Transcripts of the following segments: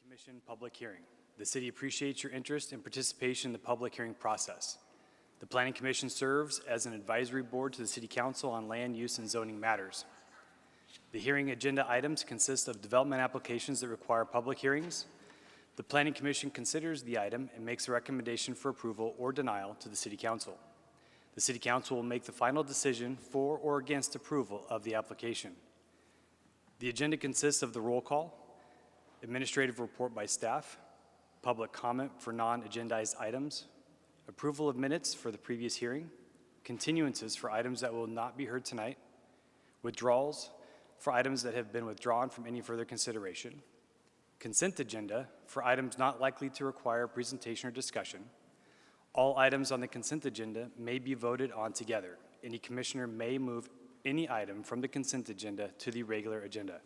Commission public hearing. The city appreciates your interest and participation in the public hearing process. The Planning Commission serves as an advisory board to the City Council on land use and zoning matters. The hearing agenda items consist of development applications that require public hearings. The Planning Commission considers the item and makes a recommendation for approval or denial to the City Council. The City Council will make the final decision for or against approval of the application. The agenda consists of the roll call, administrative report by staff, public comment for non-agendized items, approval of minutes for the previous hearing, continuances for items that will not be heard tonight, withdrawals for items that have been withdrawn from any further consideration, consent agenda for items not likely to require presentation or discussion. All items on the consent agenda may be voted on together. Any commissioner may move any item from the consent agenda to the regular agenda.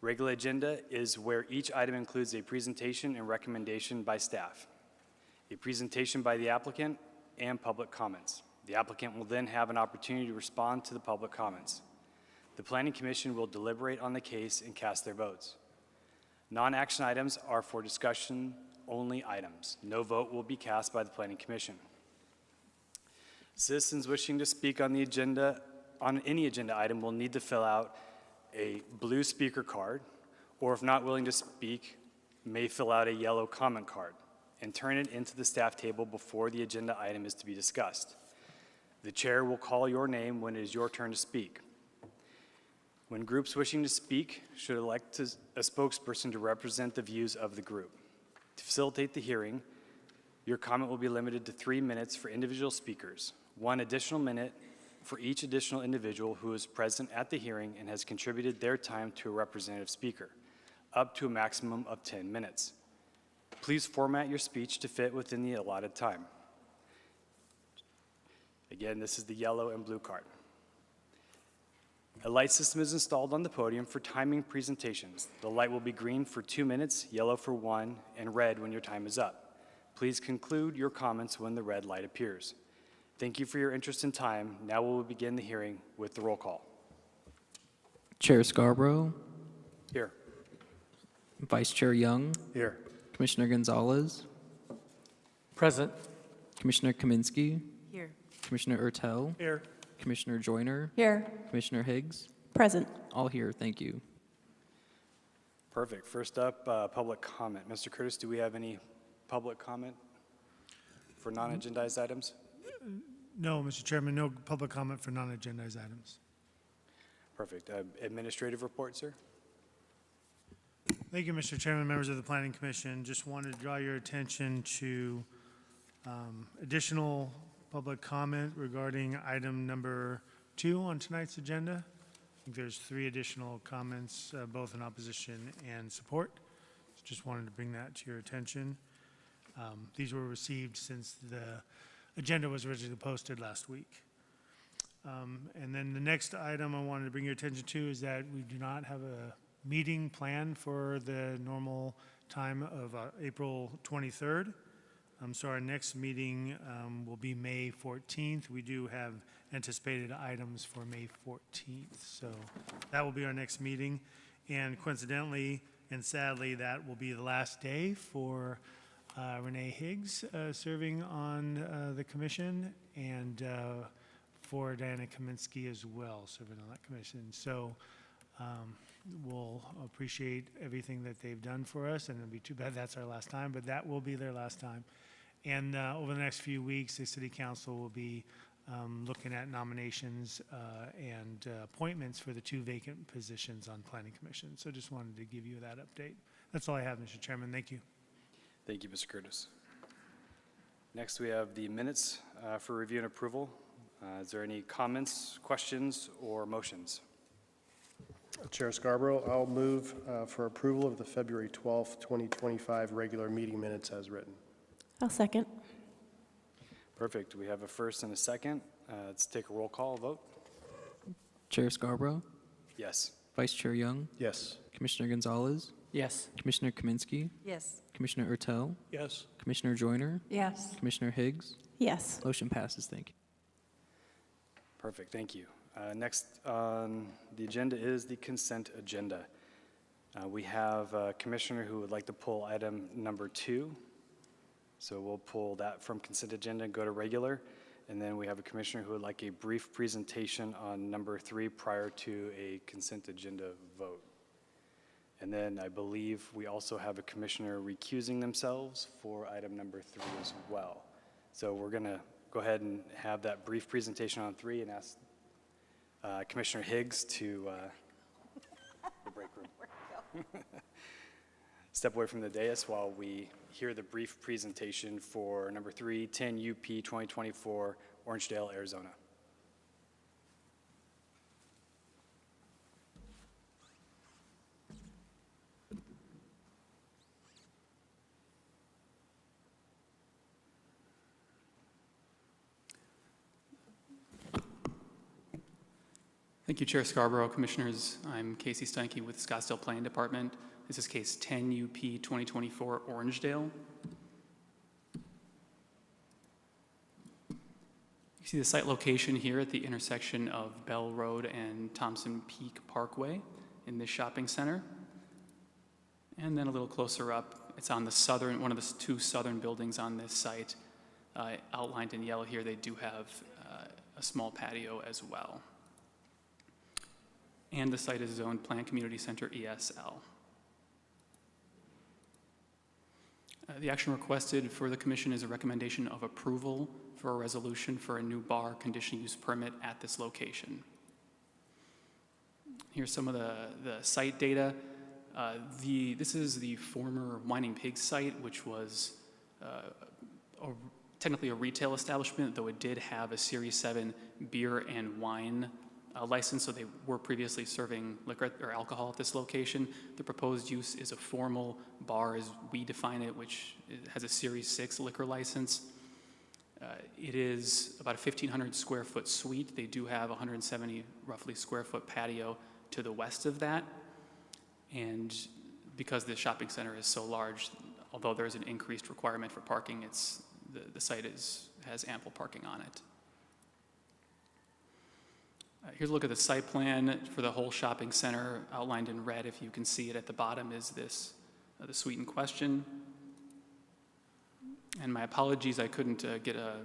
Regular agenda is where each item includes a presentation and recommendation by staff, a presentation by the applicant, and public comments. The applicant will then have an opportunity to respond to the public comments. The Planning Commission will deliberate on the case and cast their votes. Non-action items are for discussion only items. No vote will be cast by the Planning Commission. Citizens wishing to speak on the agenda, on any agenda item, will need to fill out a blue speaker card, or if not willing to speak, may fill out a yellow comment card and turn it into the staff table before the agenda item is to be discussed. The chair will call your name when it is your turn to speak. When groups wishing to speak should elect a spokesperson to represent the views of the group. To facilitate the hearing, your comment will be limited to 3 minutes for individual speakers, 1 additional minute for each additional individual who is present at the hearing and has contributed their time to a representative speaker, up to a maximum of 10 minutes. Please format your speech to fit within the allotted time. Again, this is the yellow and blue card. A light system is installed on the podium for timing presentations. The light will be green for 2 minutes, yellow for 1, and red when your time is up. Please conclude your comments when the red light appears. Thank you for your interest and time. Now we will begin the hearing with the roll call. Chair Scarborough. Here. Vice Chair Young. Here. Commissioner Gonzalez. Present. Commissioner Kaminsky. Here. Commissioner Ertel. Here. Commissioner Joyner. Here. Commissioner Higgs. Present. All here. Thank you. Perfect. First up, public comment. Mr. Curtis, do we have any public comment for non-agendized items? No, Mr. Chairman, no public comment for non-agendized items. Perfect. Administrative report, sir? Thank you, Mr. Chairman, members of the Planning Commission. Just wanted to draw your attention to additional public comment regarding item number 2 on tonight's agenda. I think there's 3 additional comments, both in opposition and support. Just wanted to bring that to your attention. These were received since the agenda was originally posted last week. And then the next item I wanted to bring your attention to is that we do not have a meeting planned for the normal time of April 23rd. So our next meeting will be May 14th. We do have anticipated items for May 14th. So that will be our next meeting. And coincidentally and sadly, that will be the last day for Renee Higgs serving on the commission, and for Diana Kaminsky as well serving on that commission. So we'll appreciate everything that they've done for us, and it'll be too bad that's our last time, but that will be their last time. And over the next few weeks, the City Council will be looking at nominations and appointments for the 2 vacant positions on Planning Commission. So just wanted to give you that update. That's all I have, Mr. Chairman. Thank you. Thank you, Mr. Curtis. Next, we have the minutes for review and approval. Is there any comments, questions, or motions? Chair Scarborough, I'll move for approval of the February 12th, 2025 regular meeting minutes as written. I'll second. Perfect. We have a first and a second. Let's take a roll call vote. Chair Scarborough. Yes. Vice Chair Young. Yes. Commissioner Gonzalez. Yes. Commissioner Kaminsky. Yes. Commissioner Ertel. Yes. Commissioner Joyner. Yes. Commissioner Higgs. Yes. Motion passes. Thank you. Perfect. Thank you. Next on the agenda is the consent agenda. We have a commissioner who would like to pull item number 2. So we'll pull that from consent agenda and go to regular. And then we have a commissioner who would like a brief presentation on number 3 prior to a consent agenda vote. And then I believe we also have a commissioner recusing themselves for item number 3 as well. So we're going to go ahead and have that brief presentation on 3 and ask Commissioner Higgs to the break room. Step away from the dais while we hear the brief presentation for number 3, 10 UP 2024, Orangedale, Arizona. Thank you, Chair Scarborough. Commissioners, I'm Casey Steinke with Scottsdale Planning Department. This is case 10 UP 2024 Orangedale. You see the site location here at the intersection of Bell Road and Thompson Peak Parkway in this shopping center. And then a little closer up, it's on the southern, one of the 2 southern buildings on this site. Outlined in yellow here, they do have a small patio as well. And the site is zoned Planned Community Center ESL. The action requested for the commission is a recommendation of approval for a resolution for a new bar conditional use permit at this location. Here's some of the site data. This is the former Whining Pig site, which was technically a retail establishment, though it did have a Series 7 beer and wine license, so they were previously serving liquor or alcohol at this location. The proposed use is a formal bar as we define it, which has a Series 6 liquor license. It is about a 1,500 square foot suite. They do have 170 roughly square foot patio to the west of that. And because the shopping center is so large, although there's an increased requirement for parking, the site has ample parking on it. Here's a look at the site plan for the whole shopping center outlined in red. If you can see it at the bottom is this, the suite in question. And my apologies, I couldn't get a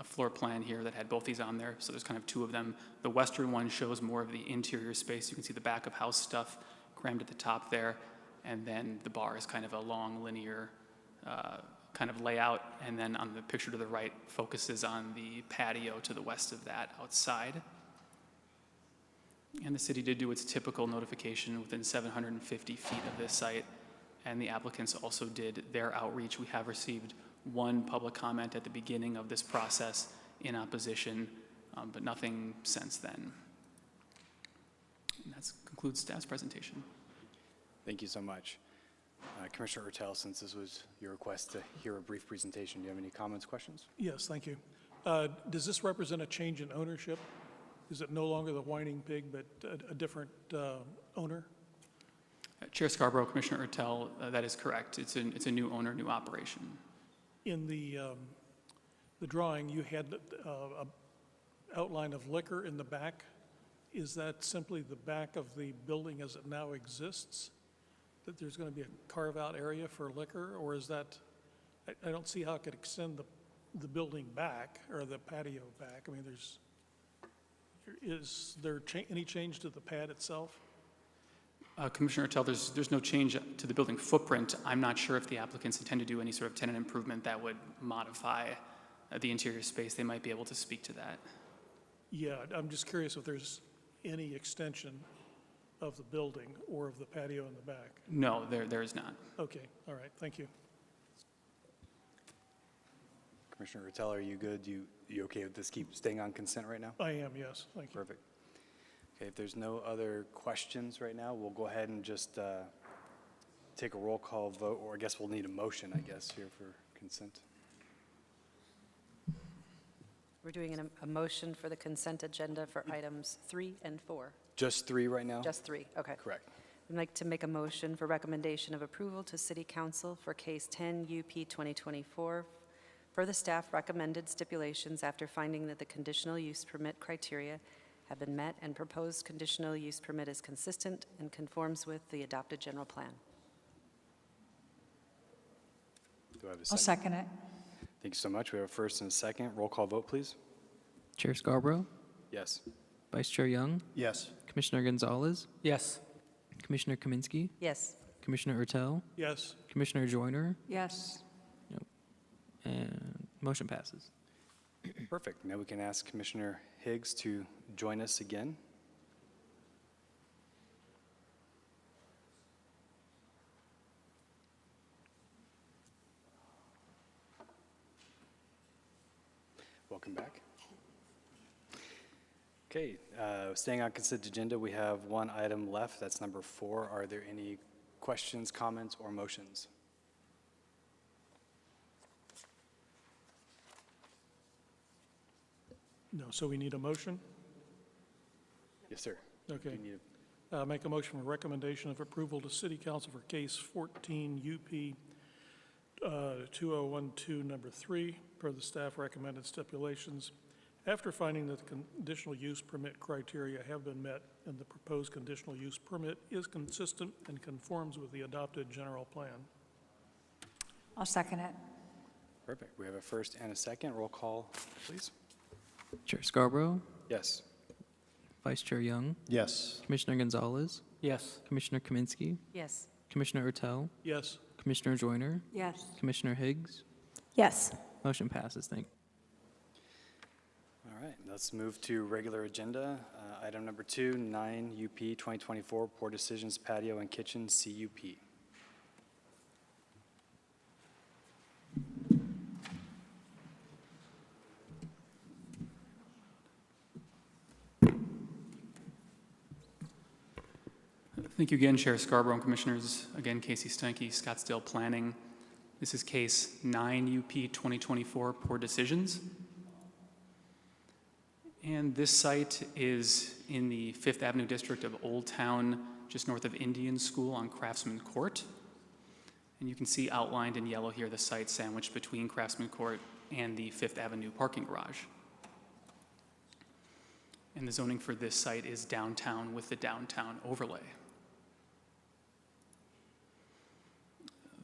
floor plan here that had both these on there, so there's kind of 2 of them. The western one shows more of the interior space. You can see the back of house stuff crammed at the top there, and then the bar is kind of a long linear kind of layout, and then on the picture to the right focuses on the patio to the west of that outside. And the city did do its typical notification within 750 feet of this site, and the applicants also did their outreach. We have received 1 public comment at the beginning of this process in opposition, but nothing since then. And that concludes staff's presentation. Thank you so much. Commissioner Ertel, since this was your request to hear a brief presentation, do you have any comments, questions? Yes, thank you. Does this represent a change in ownership? Is it no longer the Whining Pig, but a different owner? Chair Scarborough, Commissioner Ertel, that is correct. It's a new owner, new operation. In the drawing, you had a outline of liquor in the back. Is that simply the back of the building as it now exists? That there's going to be a carve-out area for liquor, or is that? I don't see how it could extend the building back or the patio back. I mean, is there any change to the pad itself? Commissioner Ertel, there's no change to the building footprint. I'm not sure if the applicants intend to do any sort of tenant improvement that would modify the interior space. They might be able to speak to that. Yeah, I'm just curious if there's any extension of the building or of the patio in the back. No, there is not. Okay, all right, thank you. Commissioner Ertel, are you good? You okay with this keep staying on consent right now? I am, yes, thank you. Perfect. Okay, if there's no other questions right now, we'll go ahead and just take a roll call vote, or I guess we'll need a motion, I guess, here for consent. We're doing a motion for the consent agenda for items 3 and 4. Just 3 right now? Just 3, okay. Correct. I'd like to make a motion for recommendation of approval to City Council for Case 10 UP 2024. For the staff recommended stipulations after finding that the conditional use permit criteria have been met, and proposed conditional use permit is consistent and conforms with the adopted general plan. Do I have a I'll second? second it. Thank you so much. We have a first and a second. Roll call vote, please. Chair Scarborough, Yes. Vice Chair Young, Yes. Commissioner Gonzalez, Yes. Commissioner Kaminsky, Yes. Commissioner Ertel, Yes. Commissioner Joyner, Yes. and motion passes. Perfect. Now we can ask Commissioner Higgs to join us again. Welcome back. Okay, staying on consent agenda, we have one item left. That's number 4. Are there any questions, comments, or motions? No, so we need a motion? Yes, sir. Okay. We need Make a motion for recommendation of approval to City Council for Case 14 UP 2012, number 3, per the staff recommended stipulations. After finding that the conditional use permit criteria have been met and the proposed conditional use permit is consistent and conforms with the adopted general plan. I'll second it. Perfect. We have a first and a second. Roll call, please. Chair Scarborough, Yes. Vice Chair Young, Yes. Commissioner Gonzalez, Yes. Commissioner Kaminsky, Yes. Commissioner Ertel, Yes. Commissioner Joyner, Yes. Commissioner Higgs. Yes. Motion passes. Thank you. All right, let's move to regular agenda. Item number 2, 9 UP 2024, Board Decisions Patio and Kitchen CUP. Thank you again, Chair Scarborough and Commissioners. Again, Casey Steinke, Scottsdale Planning. This is case 9 UP 2024, Poor Decisions. And this site is in the 5th Avenue district of Old Town, just north of Indian School on Craftsman Court. And you can see outlined in yellow here the site sandwiched between Craftsman Court and the 5th Avenue parking garage. And the zoning for this site is downtown with the downtown overlay.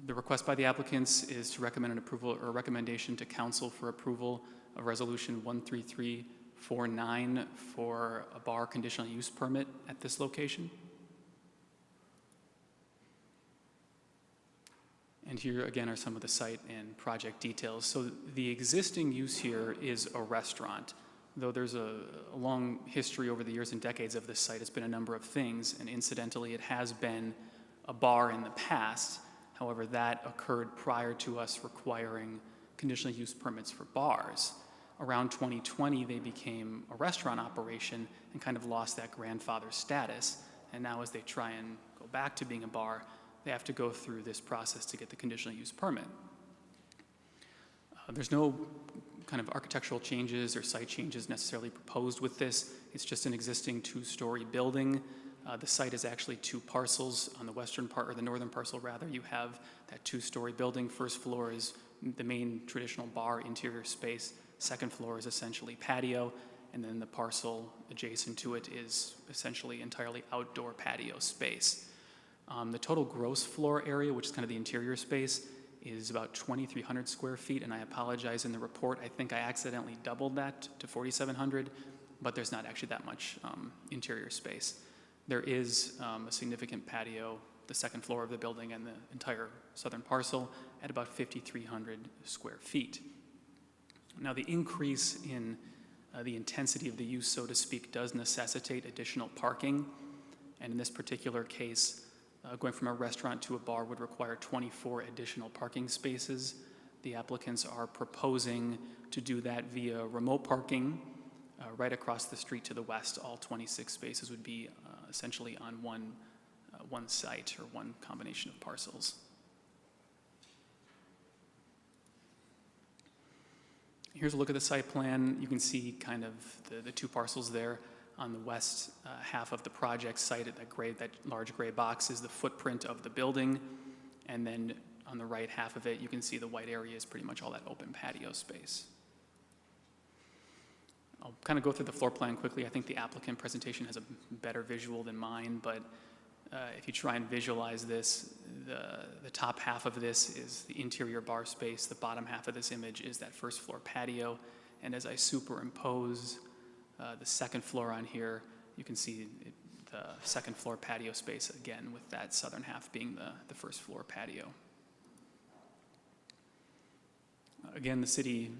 The request by the applicants is to recommend an approval or a recommendation to council for approval of resolution 13349 for a bar conditional use permit at this location. And here again are some of the site and project details. So the existing use here is a restaurant. Though there's a long history over the years and decades of this site, it's been a number of things, and incidentally, it has been a bar in the past. However, that occurred prior to us requiring conditional use permits for bars. Around 2020, they became a restaurant operation and kind of lost that grandfather status. And now as they try and go back to being a bar, they have to go through this process to get the conditional use permit. There's no kind of architectural changes or site changes necessarily proposed with this. It's just an existing 2-story building. The site is actually 2 parcels. On the western part, or the northern parcel rather, you have that 2-story building. First floor is the main traditional bar interior space. Second floor is essentially patio, and then the parcel adjacent to it is essentially entirely outdoor patio space. The total gross floor area, which is kind of the interior space, is about 2,300 square feet, and I apologize, in the report, I think I accidentally doubled that to 4,700, but there's not actually that much interior space. There is a significant patio, the second floor of the building and the entire southern parcel at about 5,300 square feet. Now, the increase in the intensity of the use, so to speak, does necessitate additional parking, and in this particular case, going from a restaurant to a bar would require 24 additional parking spaces. The applicants are proposing to do that via remote parking right across the street to the west. All 26 spaces would be essentially on one site or one combination of parcels. Here's a look at the site plan. You can see kind of the 2 parcels there. On the west half of the project site, that large gray box is the footprint of the building. And then on the right half of it, you can see the white area is pretty much all that open patio space. I'll kind of go through the floor plan quickly. I think the applicant presentation has a better visual than mine, but if you try and visualize this, the top half of this is the interior bar space. The bottom half of this image is that first floor patio. And as I superimpose the second floor on here, you can see the second floor patio space again, with that southern half being the first floor patio. Again, the city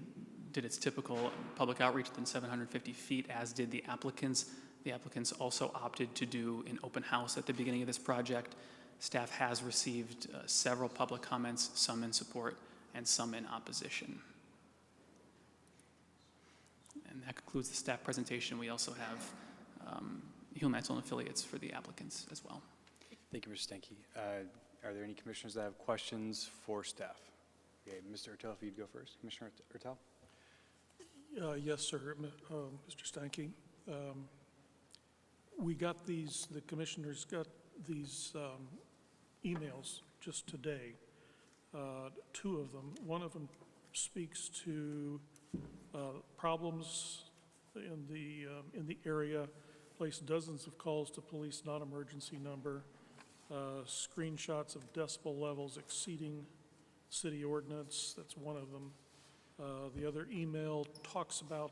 did its typical public outreach within 750 feet, as did the applicants. The applicants also opted to do an open house at the beginning of this project. Staff has received several public comments, some in support and some in opposition. And that concludes the staff presentation. We also have Hume Edsel and affiliates for the applicants as well. Thank you, Mr. Stenke. Are there any commissioners that have questions for staff? Okay, Mr. Ertel, if you'd go first. Commissioner Ertel? Yes, sir, Mr. Stanky. We got these, the commissioners got these emails just today, two of them. One of them speaks to problems in the area, placed dozens of calls to police non-emergency number, screenshots of decibel levels exceeding city ordinance. That's one of them. The other email talks about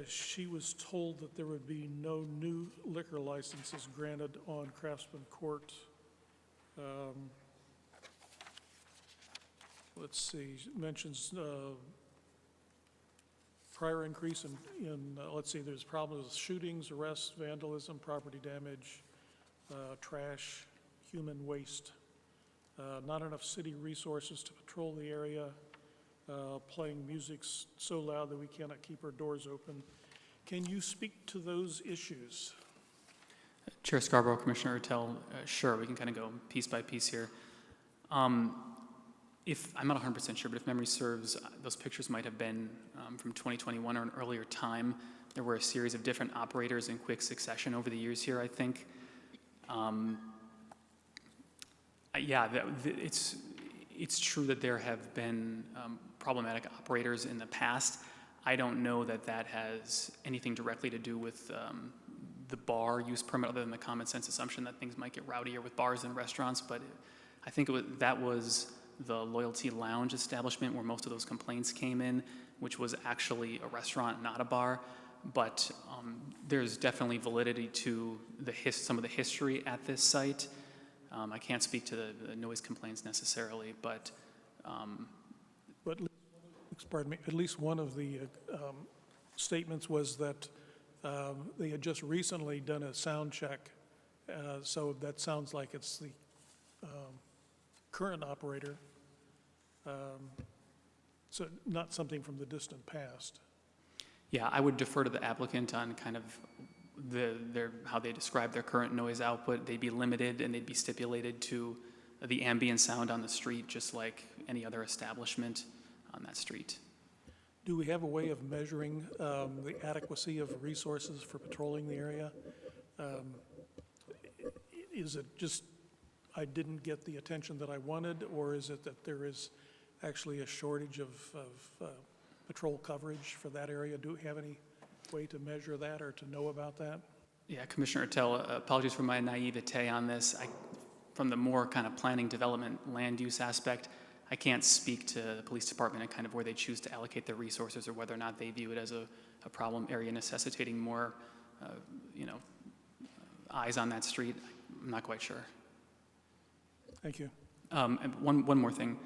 she was told that there would be no new liquor licenses granted on Craftsman Court. Let's see, mentions prior increase in let's see, there's problems with shootings, arrests, vandalism, property damage, trash, human waste. Not enough city resources to patrol the area, playing music so loud that we cannot keep our doors open. Can you speak to those issues? Chair Scarborough, Commissioner Ertel, sure, we can kind of go piece by piece here. If I'm not 100% sure, but if memory serves, those pictures might have been from 2021 or an earlier time. There were a series of different operators in quick succession over the years here, I think. Yeah, it's true that there have been problematic operators in the past. I don't know that that has anything directly to do with the bar use permit, other than the common sense assumption that things might get rowdier with bars and restaurants. But I think that was the Loyalty Lounge establishment where most of those complaints came in, which was actually a restaurant, not a bar. But there's definitely validity to some of the history at this site. I can't speak to the noise complaints necessarily, but pardon me, at least one of the statements was that they had just recently done a sound check, so that sounds like it's the current operator, so not something from the distant past. yeah, I would defer to the applicant on kind of how they describe their current noise output. They'd be limited and they'd be stipulated to the ambient sound on the street, just like any other establishment on that street. Do we have a way of measuring the adequacy of resources for patrolling the area? Is it just I didn't get the attention that I wanted, or is it that there is actually a shortage of patrol coverage for that area? Do we have any way to measure that or to know about that? Yeah, Commissioner Ertel, apologies for my naivete on this. From the more kind of planning, development, land use aspect, I can't speak to the police department and kind of where they choose to allocate their resources or whether or not they view it as a problem area necessitating more, eyes on that street. I'm not quite sure. Thank you. And one more thing.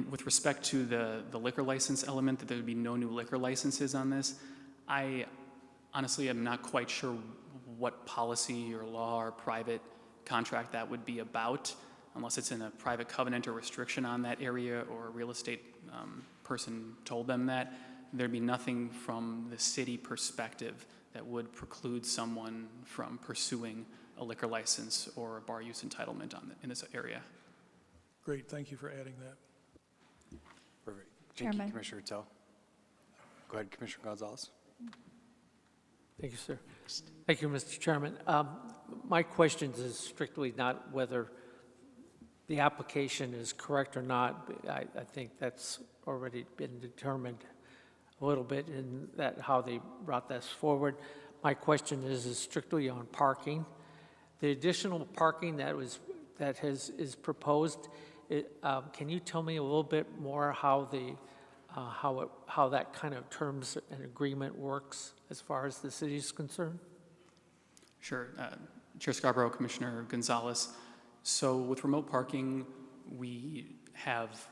With respect to the liquor license element, that there would be no new liquor licenses on this, I honestly am not quite sure what policy or law or private contract that would be about, unless it's in a private covenant or restriction on that area or a real estate person told them that. There'd be nothing from the city perspective that would preclude someone from pursuing a liquor license or a bar use entitlement in this area. Great, thank you for adding that. Perfect. Thank Chairman. you, Commissioner Ertel. Go ahead, Commissioner Gonzalez. Thank you, sir. Thank you, Mr. Chairman. My question is strictly not whether the application is correct or not. I think that's already been determined. a little bit in that, how they brought this forward. My question is strictly on parking. The additional parking is proposed, can you tell me a little bit more how how that kind of terms and agreement works as far as the city is concerned? Sure. Chair Scarborough, Commissioner Gonzalez. So with remote parking, we have,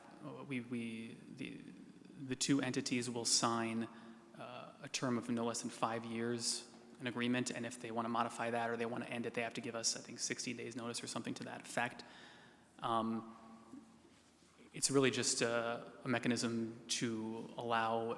the two entities will sign a term of no less than 5 years, an agreement, and if they want to modify that or they want to end it, they have to give us, I think, 60 days notice or something to that effect. It's really just a mechanism to allow,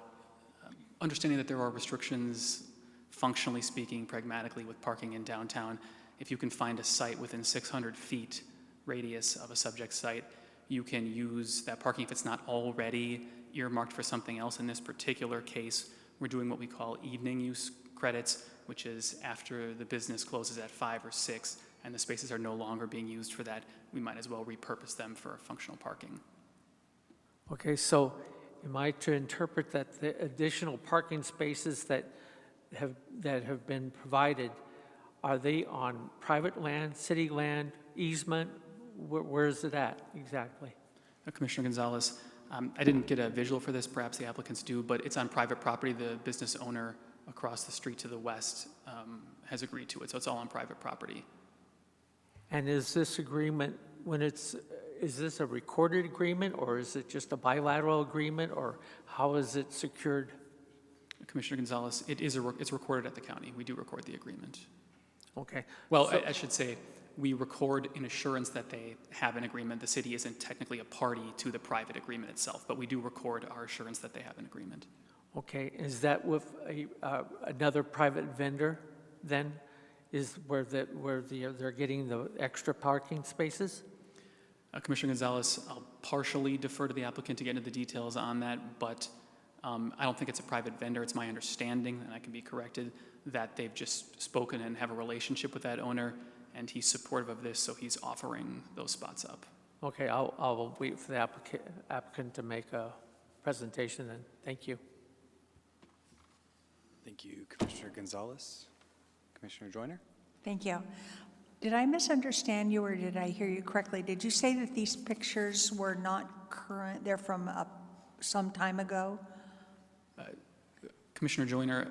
understanding that there are restrictions, functionally speaking, pragmatically, with parking in downtown. If you can find a site within 600 feet radius of a subject site, you can use that parking if it's not already earmarked for something else. In this particular case, we're doing what we call evening use credits, which is after the business closes at 5 or 6 and the spaces are no longer being used for that, we might as well repurpose them for functional parking. Okay, so am I to interpret that the additional parking spaces that have been provided, are they on private land, city land, easement? Where is it at exactly? Commissioner Gonzalez, I didn't get a visual for this, perhaps the applicants do, but it's on private property. The business owner across the street to the west has agreed to it, so it's all on private property. And is this agreement, is this a recorded agreement, or is it just a bilateral agreement, or how is it secured? Commissioner Gonzalez, it's recorded at the county. We do record the agreement. Okay. Well, I should say, we record in assurance that they have an agreement. The city isn't technically a party to the private agreement itself, but we do record our assurance that they have an agreement. Okay, is that with another private vendor then? Is where they're getting the extra parking spaces? Commissioner Gonzalez, I'll partially defer to the applicant to get into the details on that, but I don't think it's a private vendor. It's my understanding, and I can be corrected, that they've just spoken and have a relationship with that owner, and he's supportive of this, so he's offering those spots up. Okay, I'll wait for the applicant to make a presentation then. Thank you. Thank you, Commissioner Gonzalez. Commissioner Joyner? Thank you. Did I misunderstand you, or did I hear you correctly? Did you say that these pictures were not current? They're from some time ago? Commissioner Joyner,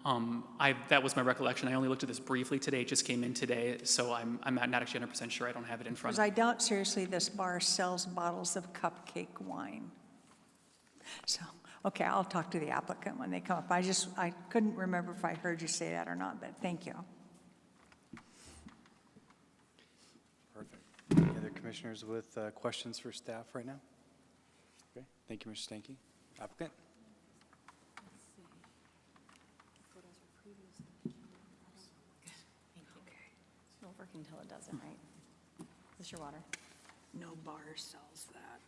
that was my recollection. I only looked at this briefly today. It just came in today, so I'm not actually 100% sure. I don't have it in front Because of me. I doubt seriously this bar sells bottles of cupcake wine. So, okay, I'll talk to the applicant when they come up. I couldn't remember if I heard you say that or not, but thank you. Perfect. Any other commissioners with questions for staff right now? Okay, thank you, Mr. Stanky. Applicant? It'll work until it doesn't, right? Is this your water? No bar sells that.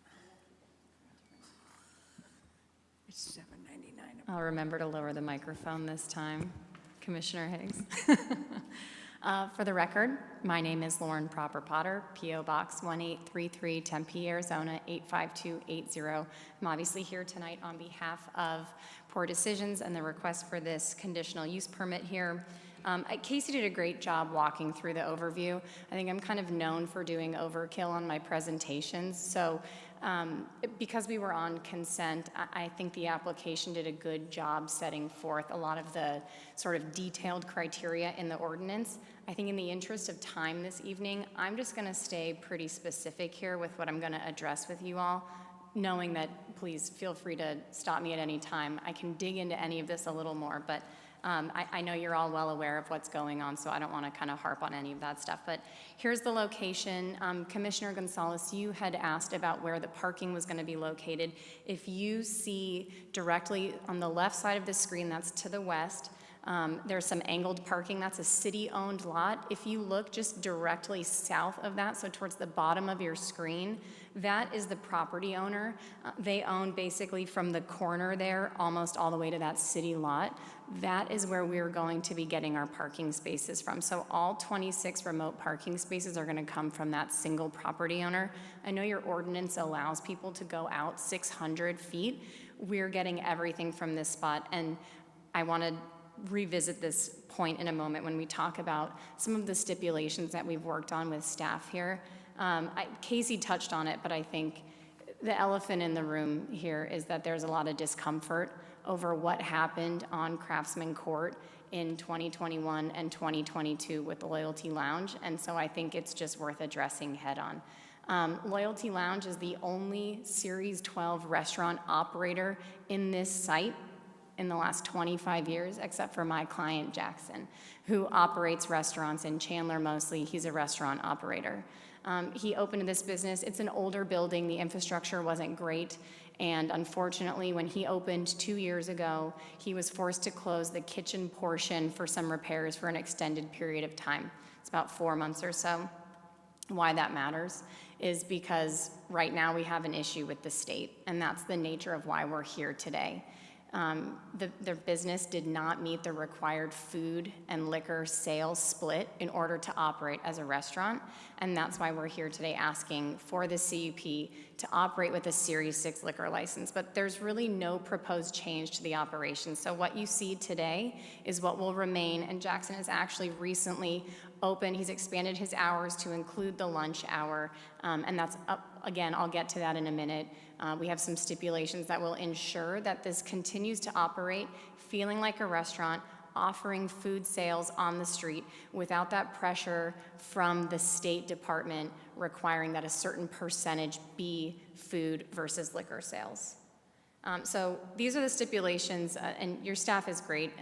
It's $7.99. I'll remember to lower the microphone this time. Commissioner Higgs. For the record, my name is Lauren Proper Potter, P.O. Box 1833, Tempe, Arizona, 85280. I'm obviously here tonight on behalf of Poor Decisions and the request for this conditional use permit here. Casey did a great job walking through the overview. I think I'm kind of known for doing overkill on my presentations. So because we were on consent, I think the application did a good job setting forth a lot of the sort of detailed criteria in the ordinance. I think in the interest of time this evening, I'm just going to stay pretty specific here with what I'm going to address with you all, knowing that please feel free to stop me at any time. I can dig into any of this a little more, but I know you're all well aware of what's going on, so I don't want to kind of harp on any of that stuff. But here's the location. Commissioner Gonzalez, you had asked about where the parking was going to be located. If you see directly on the left side of the screen, that's to the west, there's some angled parking. That's a city-owned lot. If you look just directly south of that, so towards the bottom of your screen, that is the property owner. They own basically from the corner there almost all the way to that city lot. That is where we're going to be getting our parking spaces from. So all 26 remote parking spaces are going to come from that single property owner. I know your ordinance allows people to go out 600 feet. we're getting everything from this spot. And I want to revisit this point in a moment when we talk about some of the stipulations that we've worked on with staff here. Casey touched on it, but I think the elephant in the room here is that there's a lot of discomfort over what happened on Craftsman Court in 2021 and 2022 with the Loyalty Lounge, and so I think it's just worth addressing head on. Loyalty Lounge is the only Series 12 restaurant operator in this site in the last 25 years, except for my client Jackson, who operates restaurants in Chandler mostly. He's a restaurant operator. He opened this business. It's an older building. The infrastructure wasn't great. And unfortunately, when he opened 2 years ago, he was forced to close the kitchen portion for some repairs for an extended period of time. It's about 4 months or so. Why that matters is because right now we have an issue with the state, and that's the nature of why we're here today. The business did not meet the required food and liquor sales split in order to operate as a restaurant, and that's why we're here today asking for the CUP to operate with a Series 6 liquor license. But there's really no proposed change to the operation. So what you see today is what will remain, and Jackson has actually recently opened. He's expanded his hours to include the lunch hour, and that's up, again, I'll get to that in a minute. We have some stipulations that will ensure that this continues to operate, feeling like a restaurant, offering food sales on the street without that pressure from the State Department requiring that a certain percentage be food versus liquor sales. So these are the stipulations, and your staff is great.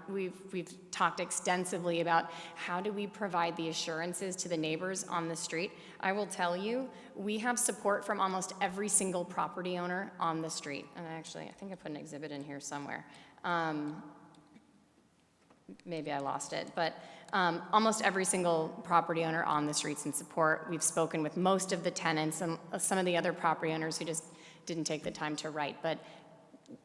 We've talked extensively about how do we provide the assurances to the neighbors on the street. I will tell you, we have support from almost every single property owner on the street. And actually, I think I put an exhibit in here somewhere. Maybe I lost it, but almost every single property owner on the streets in support. We've spoken with most of the tenants and some of the other property owners who just didn't take the time to write, but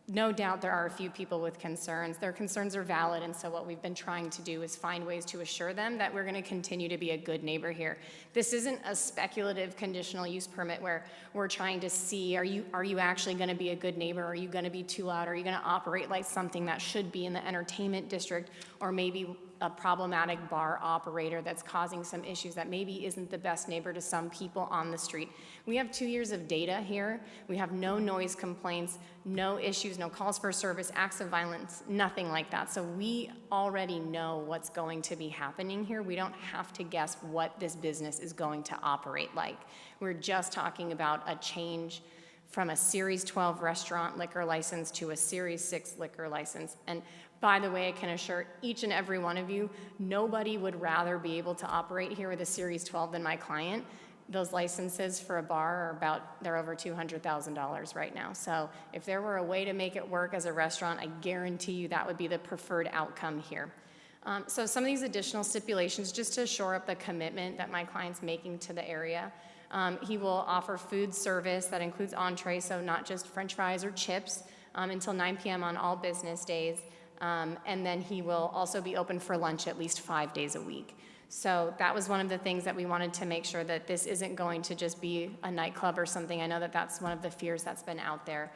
no doubt there are a few people with concerns. Their concerns are valid, and so what we've been trying to do is find ways to assure them that we're going to continue to be a good neighbor here. This isn't a speculative conditional use permit where we're trying to see, are you actually going to be a good neighbor? Are you going to be too loud? Are you going to operate like something that should be in the entertainment district, or maybe a problematic bar operator that's causing some issues that maybe isn't the best neighbor to some people on the street? We have 2 years of data here. We have no noise complaints, no issues, no calls for service, acts of violence, nothing like that. So we already know what's going to be happening here. We don't have to guess what this business is going to operate like. We're just talking about a change from a Series 12 restaurant liquor license to a Series 6 liquor license. And by the way, I can assure each and every one of you, nobody would rather be able to operate here with a Series 12 than my client. Those licenses for a bar are they're over $200,000 right now. So if there were a way to make it work as a restaurant, I guarantee you that would be the preferred outcome here. So some of these additional stipulations, just to shore up the commitment that my client's making to the area. He will offer food service that includes entree, so not just French fries or chips, until 9 p.m. on all business days. And then he will also be open for lunch at least 5 days a week. So that was one of the things that we wanted to make sure that this isn't going to just be a nightclub or something. I know that that's one of the fears that's been out there.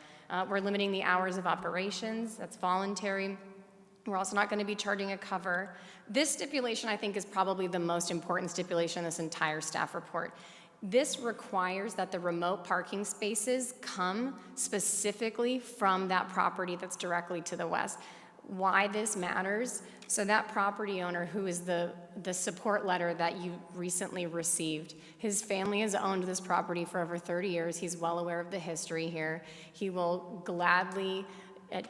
We're limiting the hours of operations. That's voluntary. We're also not going to be charging a cover. This stipulation, I think, is probably the most important stipulation in this entire staff report. This requires that the remote parking spaces come specifically from that property that's directly to the west. Why this matters, so that property owner who is the support letter that you recently received, his family has owned this property for over 30 years. He's well aware of the history here. He will gladly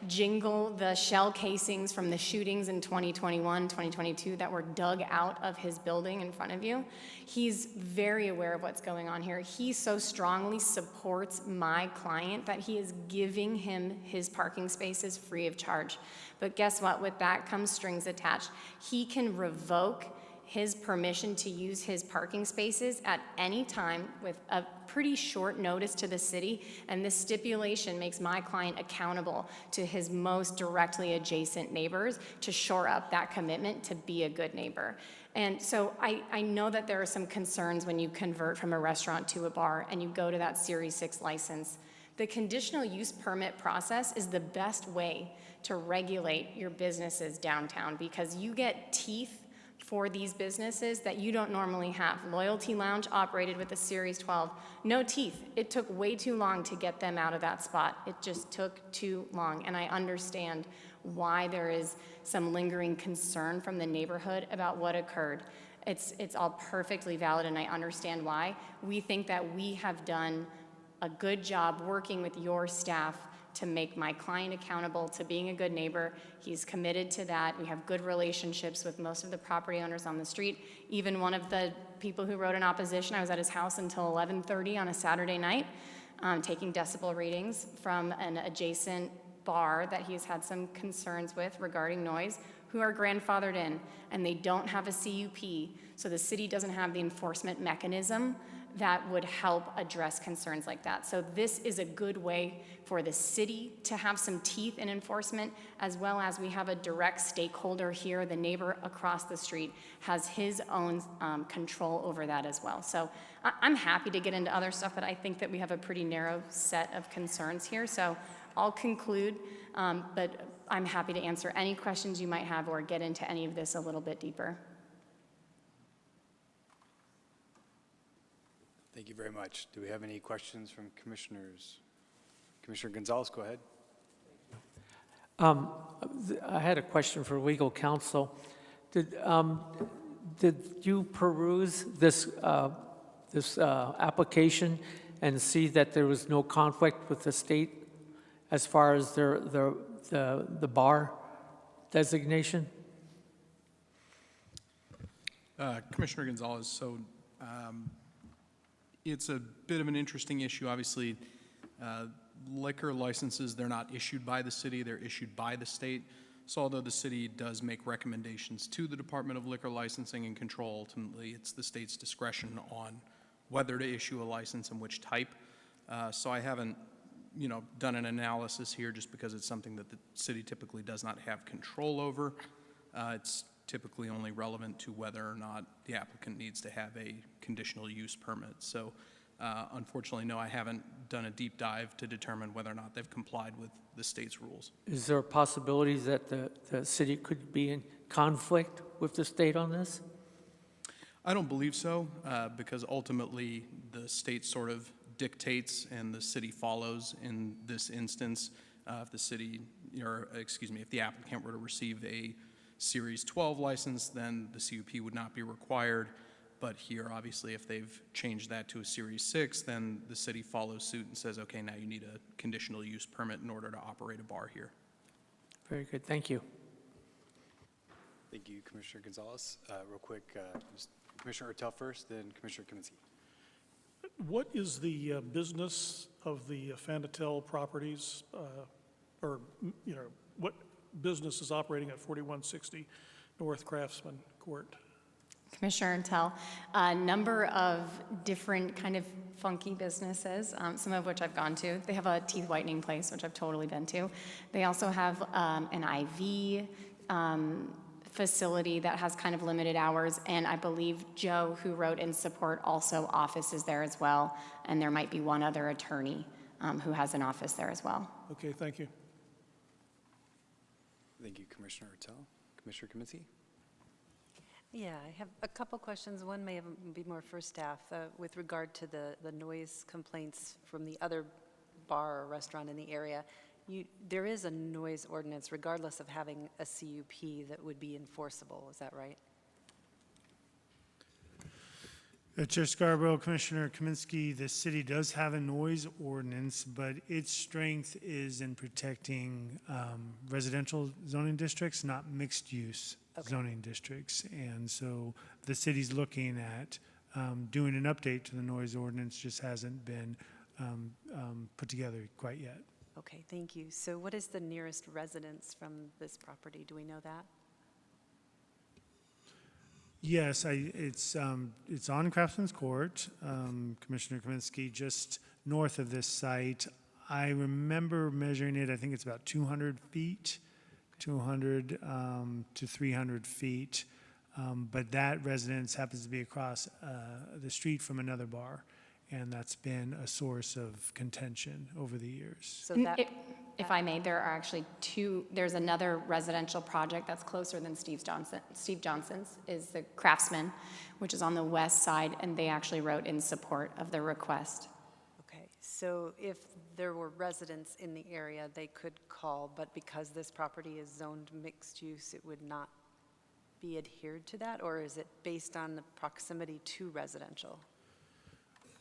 jingle the shell casings from the shootings in 2021, 2022 that were dug out of his building in front of you. He's very aware of what's going on here. He so strongly supports my client that he is giving him his parking spaces free of charge. But guess what? With that comes strings attached. He can revoke his permission to use his parking spaces at any time with a pretty short notice to the city, and this stipulation makes my client accountable to his most directly adjacent neighbors to shore up that commitment to be a good neighbor. And so I know that there are some concerns when you convert from a restaurant to a bar and you go to that Series 6 license. The conditional use permit process is the best way to regulate your businesses downtown because you get teeth for these businesses that you don't normally have. Loyalty Lounge operated with a Series 12, no teeth. It took way too long to get them out of that spot. It just took too long, and I understand why there is some lingering concern from the neighborhood about what occurred. It's all perfectly valid, and I understand why. We think that we have done a good job working with your staff to make my client accountable to being a good neighbor. He's committed to that. We have good relationships with most of the property owners on the street. Even one of the people who wrote in opposition, I was at his house until 11:30 on a Saturday night, taking decibel readings from an adjacent bar that he's had some concerns with regarding noise, who are grandfathered in, and they don't have a CUP, so the city doesn't have the enforcement mechanism that would help address concerns like that. So this is a good way for the city to have some teeth in enforcement, as well as we have a direct stakeholder here. The neighbor across the street has his own control over that as well. So I'm happy to get into other stuff, but I think that we have a pretty narrow set of concerns here. So I'll conclude, but I'm happy to answer any questions you might have or get into any of this a little bit deeper. Thank you very much. Do we have any questions from commissioners? Commissioner Gonzalez, go ahead. I had a question for legal counsel. Did you peruse this application and see that there was no conflict with the state as far as the bar designation? Commissioner Gonzalez, so it's a bit of an interesting issue. Obviously, liquor licenses, they're not issued by the city, they're issued by the state. So although the city does make recommendations to the Department of Liquor Licensing and Control, ultimately it's the state's discretion on whether to issue a license and which type. So I haven't, done an analysis here just because it's something that the city typically does not have control over. It's typically only relevant to whether or not the applicant needs to have a conditional use permit. So unfortunately, no, I haven't done a deep dive to determine whether or not they've complied with the state's rules. Is there a possibility that the city could be in conflict with the state on this? I don't believe so, because ultimately the state sort of dictates and the city follows in this instance. If the city, if the applicant were to receive a Series 12 license, then the CUP would not be required. But here, obviously, if they've changed that to a Series 6, then the city follows suit and says, okay, now you need a conditional use permit in order to operate a bar here. Very good, thank you. Thank you, Commissioner Gonzalez. Real quick, Commissioner Ertel first, then Commissioner Kaminsky. What is the business of the Fanatel properties, what business is operating at 4160 North Craftsman Court? Commissioner Intel, a number of different kind of funky businesses, some of which I've gone to. They have a teeth whitening place, which I've totally been to. They also have an IV facility that has kind of limited hours, and I believe Joe, who wrote in support, also offices there as well, and there might be one other attorney who has an office there as well. Okay, thank you. Thank you, Commissioner Ertel. Commissioner Kaminsky? Yeah, I have a couple questions. One may be more for staff with regard to the noise complaints from the other bar or restaurant in the area. There is a noise ordinance regardless of having a CUP that would be enforceable, is that right? Chair Scarborough, Commissioner Kaminsky, the city does have a noise ordinance, but its strength is in protecting residential zoning districts, not mixed-use zoning districts. And so the city's looking at doing an update to the noise ordinance, just hasn't been put together quite yet. Okay, thank you. So what is the nearest residence from this property? Do we know that? Yes, it's on Craftsman's Court, Commissioner Kaminsky, just north of this site. I remember measuring it, I think it's about 200 feet, 200 to 300 feet. But that residence happens to be across the street from another bar. and that's been a source of contention over the years. So that, If I may, there are actually there's another residential project that's closer than Steve Johnson's, is the Craftsman, which is on the west side, and they actually wrote in support of the request. okay, so if there were residents in the area, they could call, but because this property is zoned mixed use, it would not be adhered to that? Or is it based on the proximity to residential?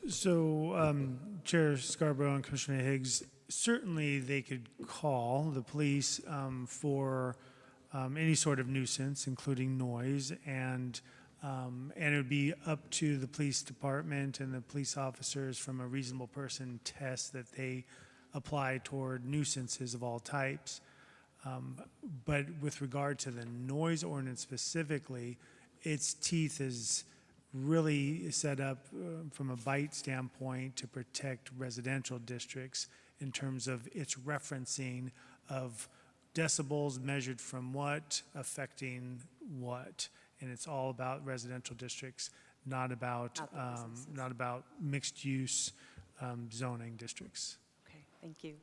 So, Chair Scarborough and Commissioner Higgs, certainly they could call the police for any sort of nuisance, including noise, and it would be up to the police department and the police officers from a reasonable person test that they apply toward nuisances of all types. But with regard to the noise ordinance specifically, its teeth is really set up from a bite standpoint to protect residential districts in terms of its referencing of decibels measured from what affecting what. And it's all about residential districts, not about mixed use zoning districts. Okay, thank you.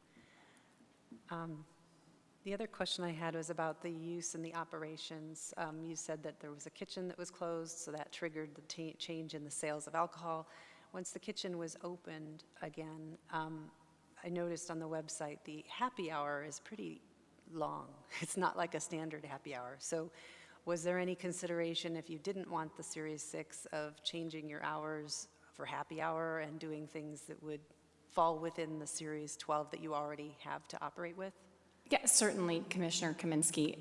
The other question I had was about the use and the operations. You said that there was a kitchen that was closed, so that triggered the change in the sales of alcohol. Once the kitchen was opened again, I noticed on the website the happy hour is pretty long. It's not like a standard happy hour. So was there any consideration, if you didn't want the Series 6, of changing your hours for happy hour and doing things that would fall within the Series 12 that you already have to operate with? Yeah, certainly, Commissioner Kaminsky,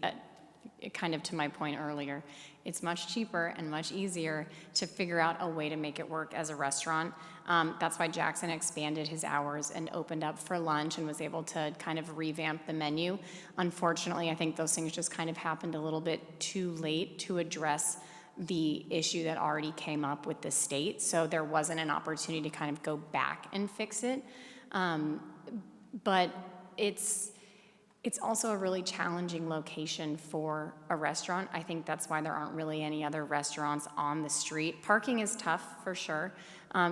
kind of to my point earlier, it's much cheaper and much easier to figure out a way to make it work as a restaurant. That's why Jackson expanded his hours and opened up for lunch and was able to kind of revamp the menu. Unfortunately, I think those things just kind of happened a little bit too late to address the issue that already came up with the state, so there wasn't an opportunity to kind of go back and fix it. But it's also a really challenging location for a restaurant. I think that's why there aren't really any other restaurants on the street. Parking is tough, for sure.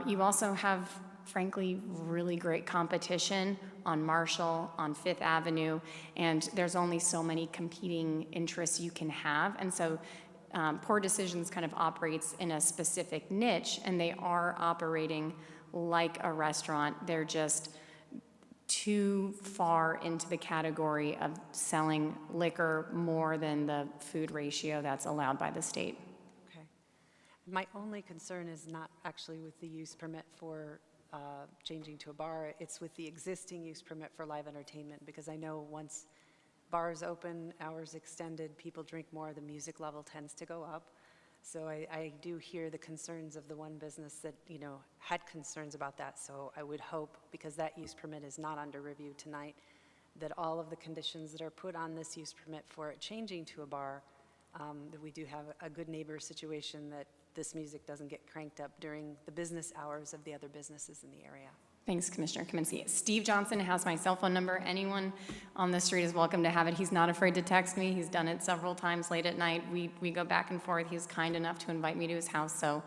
You also have, frankly, really great competition on Marshall, on Fifth Avenue, and there's only so many competing interests you can have. And so Poor Decisions kind of operates in a specific niche, and they are operating like a restaurant. They're just too far into the category of selling liquor more than the food ratio that's allowed by the state. Okay. My only concern is not actually with the use permit for changing to a bar. It's with the existing use permit for live entertainment, because I know once bars open, hours extended, people drink more, the music level tends to go up. So I do hear the concerns of the one business that, you know, had concerns about that. So I would hope, because that use permit is not under review tonight, that all of the conditions that are put on this use permit for it changing to a bar, that we do have a good neighbor situation, that this music doesn't get cranked up during the business hours of the other businesses in the area. Thanks, Commissioner Kaminsky. Steve Johnson has my cell phone number. Anyone on the street is welcome to have it. He's not afraid to text me. He's done it several times late at night. We go back and forth. He's kind enough to invite me to his house. So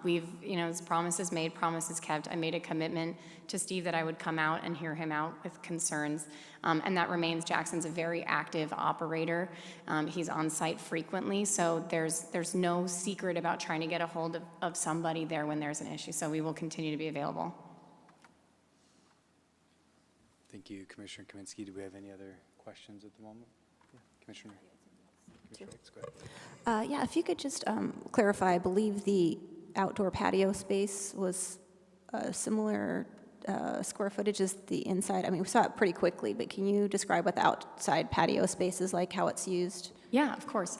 we've, you know, his promises made, promises kept. I made a commitment to Steve that I would come out and hear him out with concerns. And that remains. Jackson's a very active operator. He's on site frequently. So there's no secret about trying to get a hold of somebody there when there's an issue. So we will continue to be available. Thank you, Commissioner Kaminsky. Do we have any other questions at the moment? Yeah. Commissioner Hicks, go ahead. Yeah, if you could just clarify, I believe the outdoor patio space was similar square footage as the inside. I mean, we saw it pretty quickly, but can you describe what the outside patio space is like, how it's used? Yeah, of course.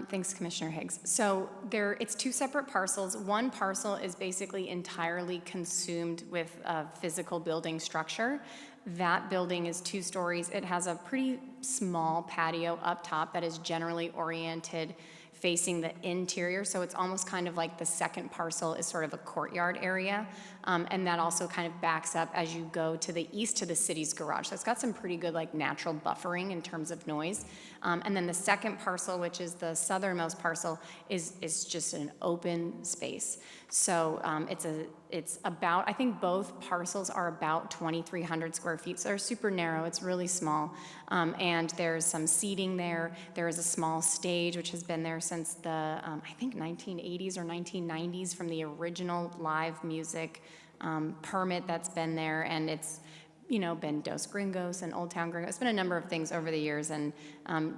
Thanks, Commissioner Higgs. So it's two separate parcels. One parcel is basically entirely consumed with a physical building structure. That building is 2 stories. It has a pretty small patio up top that is generally oriented facing the interior, so it's almost kind of like the second parcel is sort of a courtyard area, and that also kind of backs up as you go to the east to the city's garage. So it's got some pretty good like natural buffering in terms of noise. And then the second parcel, which is the southernmost parcel, is just an open space. So it's about, I think both parcels are about 2,300 square feet, so they're super narrow, it's really small. And there's some seating there. There is a small stage, which has been there since the, I think 1980s or 1990s, from the original live music permit that's been there, and it's, you know, been Dos Gringos and Old Town Gringos. It's been a number of things over the years, and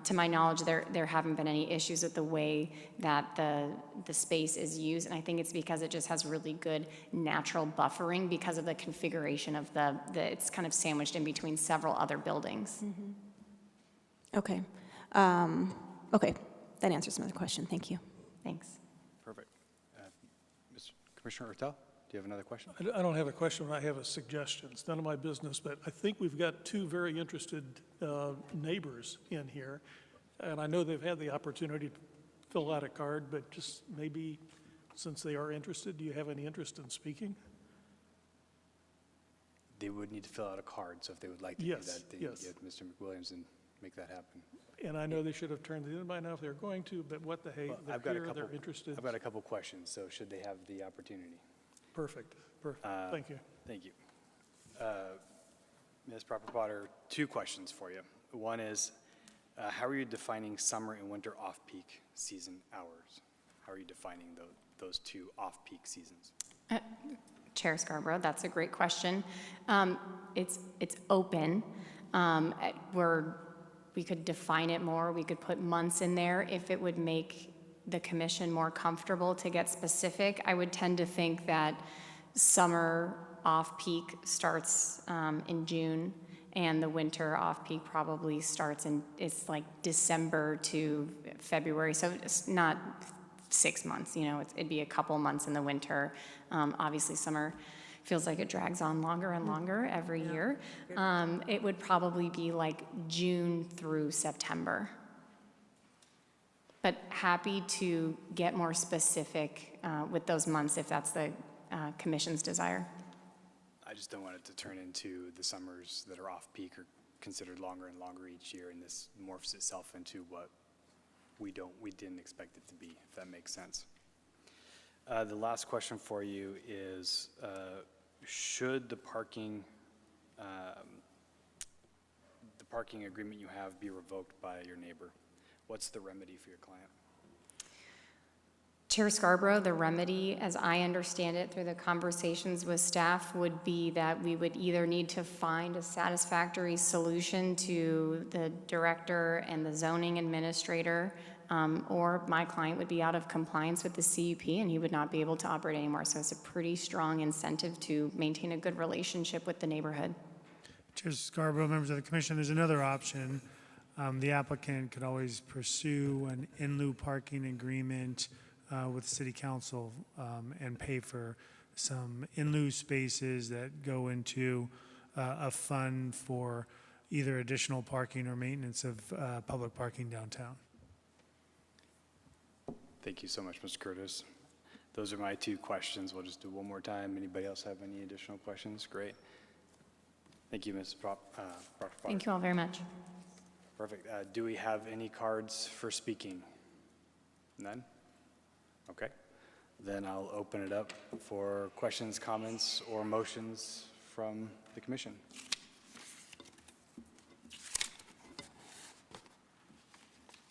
to my knowledge, there haven't been any issues with the way that the space is used, and I think it's because it just has really good natural buffering because of the configuration of it's kind of sandwiched in between several other buildings. Okay. Okay, that answers my question. Thank you. Thanks. Perfect. Commissioner Ortel, do you have another question? I don't have a question, I have a suggestion. It's none of my business, but I think we've got two very interested neighbors in here, and I know they've had the opportunity to fill out a card, but just maybe, since they are interested, do you have any interest in speaking? They would need to fill out a card, so if they would like to do Yes, that, they need yes. to get Mr. McWilliams and make that happen. And I know they should have turned it in by now if they're going to, but what the hey, Well, they're here, they're interested. I've got a couple questions, so should they have the opportunity? Perfect, perfect, thank you. Thank you. Ms. Proper Potter, two questions for you. One is, how are you defining summer and winter off-peak season hours? How are you defining those two off-peak seasons? Chair Scarborough, that's a great question. It's open. We could define it more. We could put months in there if it would make the commission more comfortable to get specific. I would tend to think that summer off-peak starts in June, and the winter off-peak probably starts it's like December to February, so it's not 6 months, you know, it'd be a couple months in the winter. Obviously, summer feels like it drags on longer and longer every year. It would probably be like June through September. But happy to get more specific with those months if that's the commission's desire. I just don't want it to turn into the summers that are off-peak are considered longer and longer each year, and this morphs itself into what we didn't expect it to be, if that makes sense. The last question for you is, should the parking agreement you have be revoked by your neighbor? What's the remedy for your client? Chair Scarborough, the remedy, as I understand it through the conversations with staff, would be that we would either need to find a satisfactory solution to the director and the zoning administrator, or my client would be out of compliance with the CUP and he would not be able to operate anymore. So it's a pretty strong incentive to maintain a good relationship with the neighborhood. Chair Scarborough, members of the commission, there's another option. The applicant could always pursue an in lieu parking agreement with city council and pay for some in lieu spaces that go into a fund for either additional parking or maintenance of public parking downtown. Thank you so much, Mr. Curtis. Those are my two questions. We'll just do one more time. Anybody else have any additional questions? Great. Thank you, Ms. Proctor. Thank you all very much. Perfect. Do we have any cards for speaking? None? Okay. Then I'll open it up for questions, comments, or motions from the commission.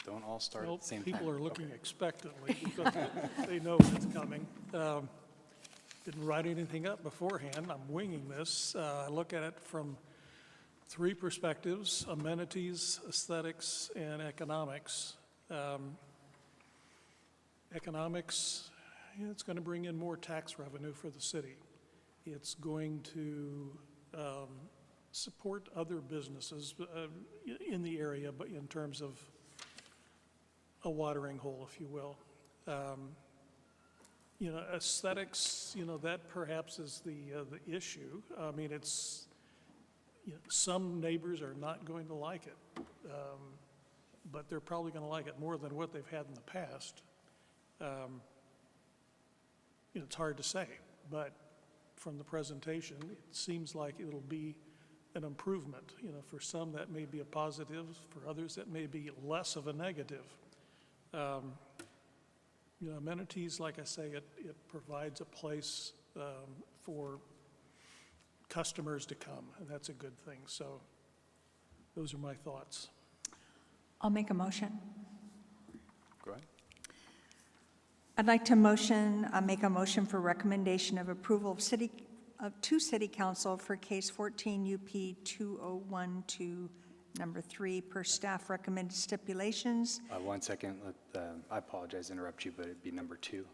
Don't all start Well, at the same time. people are looking expectantly because they know it's coming. Didn't write anything up beforehand. I'm winging this. I look at it from three perspectives: amenities, aesthetics, and economics. Economics, it's going to bring in more tax revenue for the city. It's going to support other businesses in the area, but in terms of a watering hole, if you will. You know, aesthetics, you know, that perhaps is the issue. I mean, it's, you know, some neighbors are not going to like it. but they're probably going to like it more than what they've had in the past. It's hard to say, but from the presentation, it seems like it'll be an improvement. For some, that may be a positive. For others, that may be less of a negative. Amenities, like I say, it provides a place for customers to come, and that's a good thing. So those are my thoughts. I'll make a motion. Go ahead. I'd like to make a motion for recommendation of approval to City Council for case 14 UP 2012, number 3, per staff recommended stipulations. 1 second. I apologize to interrupt you, but it'd be number 2.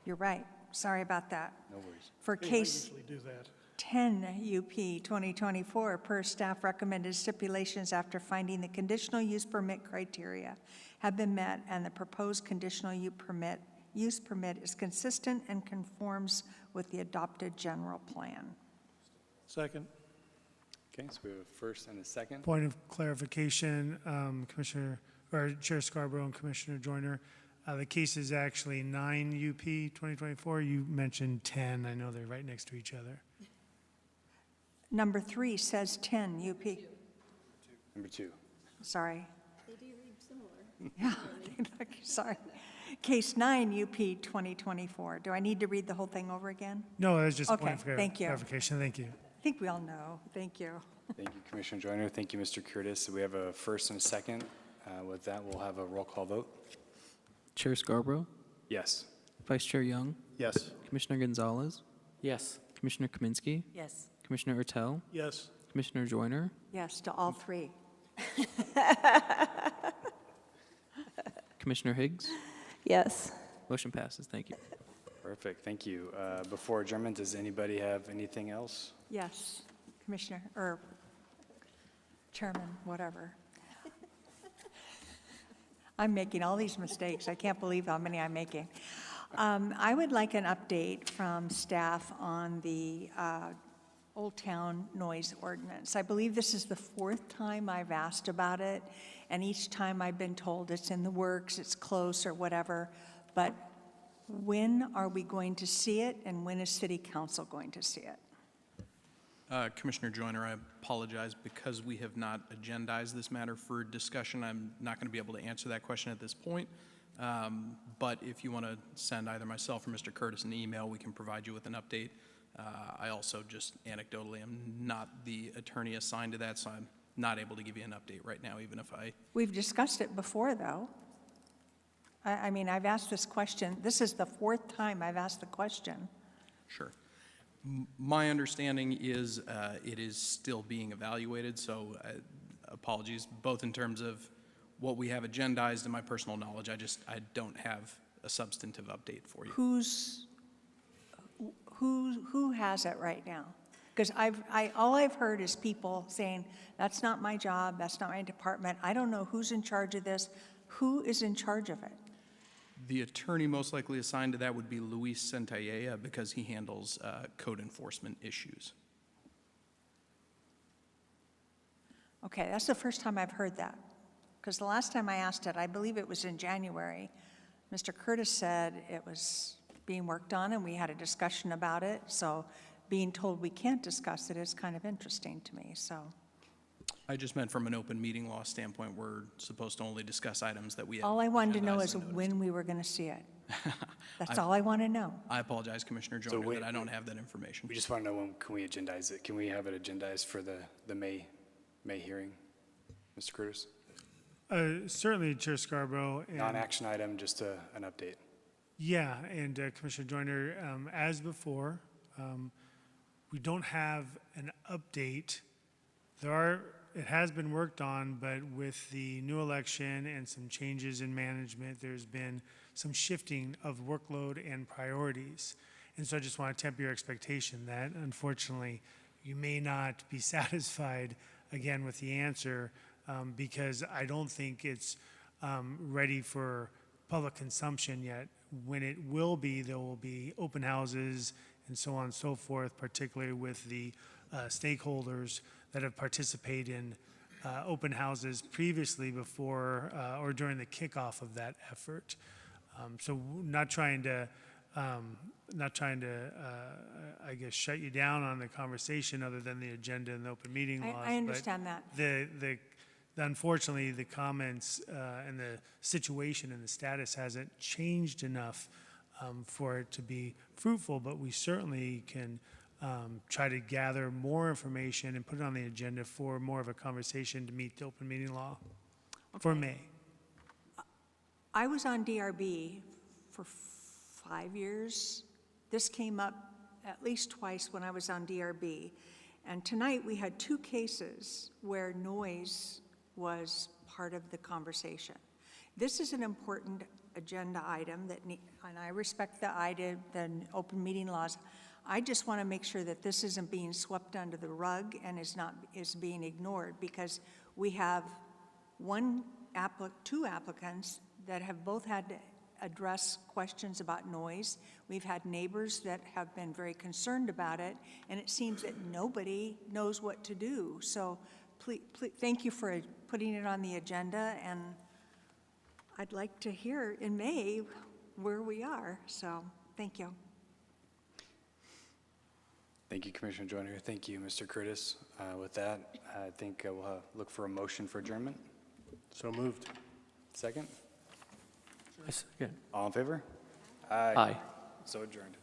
You're right. Sorry about that. No worries. For Hey, I case usually do that. 10 UP 2024, per staff recommended stipulations after finding the conditional use permit criteria have been met and the proposed conditional use permit is consistent and conforms with the adopted general plan. Second. Okay, so we have a first and a second. Point of clarification, Commissioner, or Chair Scarborough and Commissioner Joyner, the case is actually 9 UP 2024. You mentioned 10. I know they're right next to each other. Number 3 says 10 UP. Number 2. Sorry. They do read similar. Yeah, sorry. Case 9 UP 2024. Do I need to read the whole thing over again? No, that's just a Okay, point of thank you. clarification. Thank you. I think we all know. Thank you. Thank you, Commissioner Joyner. Thank you, Mr. Curtis. So we have a first and a second. With that, we'll have a roll call vote. Chair Scarborough, Yes. Vice Chair Young, Yes. Commissioner Gonzalez, Yes. Commissioner Kaminsky, Yes. Commissioner Ertel, Yes. Commissioner Joyner, Yes, to all 3. Commissioner Higgs. Yes. Motion passes. Thank you. Perfect. Thank you. Before adjournment, does anybody have anything else? Yes, Commissioner, or Chairman, whatever. I'm making all these mistakes. I can't believe how many I'm making. I would like an update from staff on the Old Town noise ordinance. I believe this is the 4th time I've asked about it, and each time I've been told it's in the works, it's close, or whatever. But when are we going to see it, and when is City Council going to see it? Commissioner Joyner, I apologize because we have not agendized this matter for discussion. I'm not going to be able to answer that question at this point. But if you want to send either myself or Mr. Curtis an email, we can provide you with an update. I also just anecdotally am not the attorney assigned to that, so I'm not able to give you an update right now, even if I... We've discussed it before, though. I mean, I've asked this question. This is the 4th time I've asked the question. Sure. My understanding is it is still being evaluated, so apologies, both in terms of what we have agendized and my personal knowledge. I don't have a substantive update for you. Who has it right now? Because all I've heard is people saying, that's not my job, that's not my department, I don't know who's in charge of this. Who is in charge of it? The attorney most likely assigned to that would be Luis Centella because he handles code enforcement issues. Okay, that's the first time I've heard that. Because the last time I asked it, I believe it was in January, Mr. Curtis said it was being worked on and we had a discussion about it. So being told we can't discuss it is kind of interesting to me, so. I just meant from an open meeting law standpoint, we're supposed to only discuss items that we have. All I wanted to know agendized is and noticed. when we were going to see it. That's all I want to know. I apologize, Commissioner Joyner, wait- that I don't have that information. We just want to know when can we agendize it? Can we have it agendized for the May hearing? Mr. Curtis? Certainly, Chair Scarborough. and- Non-action item, just an update. Yeah, and Commissioner Joyner, as before, we don't have an update. It has been worked on, but with the new election and some changes in management, there's been some shifting of workload and priorities. And so I just want to temper your expectation that unfortunately you may not be satisfied again with the answer because I don't think it's ready for public consumption yet. When it will be, there will be open houses and so on and so forth, particularly with the stakeholders that have participated in open houses previously before or during the kickoff of that effort. So not trying to, I guess, shut you down on the conversation other than the agenda and the open meeting laws. I understand that. Unfortunately, the comments and the situation and the status hasn't changed enough for it to be fruitful, but we certainly can try to gather more information and put it on the agenda for more of a conversation to meet the open meeting law for May. I was on DRB for 5 years. This came up at least twice when I was on DRB. And tonight, we had 2 cases where noise was part of the conversation. This is an important agenda item and I respect the open meeting laws. I just want to make sure that this isn't being swept under the rug and is being ignored, because we have 2 applicants that have both had to address questions about noise. We've had neighbors that have been very concerned about it, and it seems that nobody knows what to do. So please, thank you for putting it on the agenda, and I'd like to hear in May where we are. So thank you. Thank you, Commissioner Joyner. Thank you, Mr. Curtis. With that, I think we'll look for a motion for adjournment. So moved. Second? I second. All in favor? Aye. So adjourned.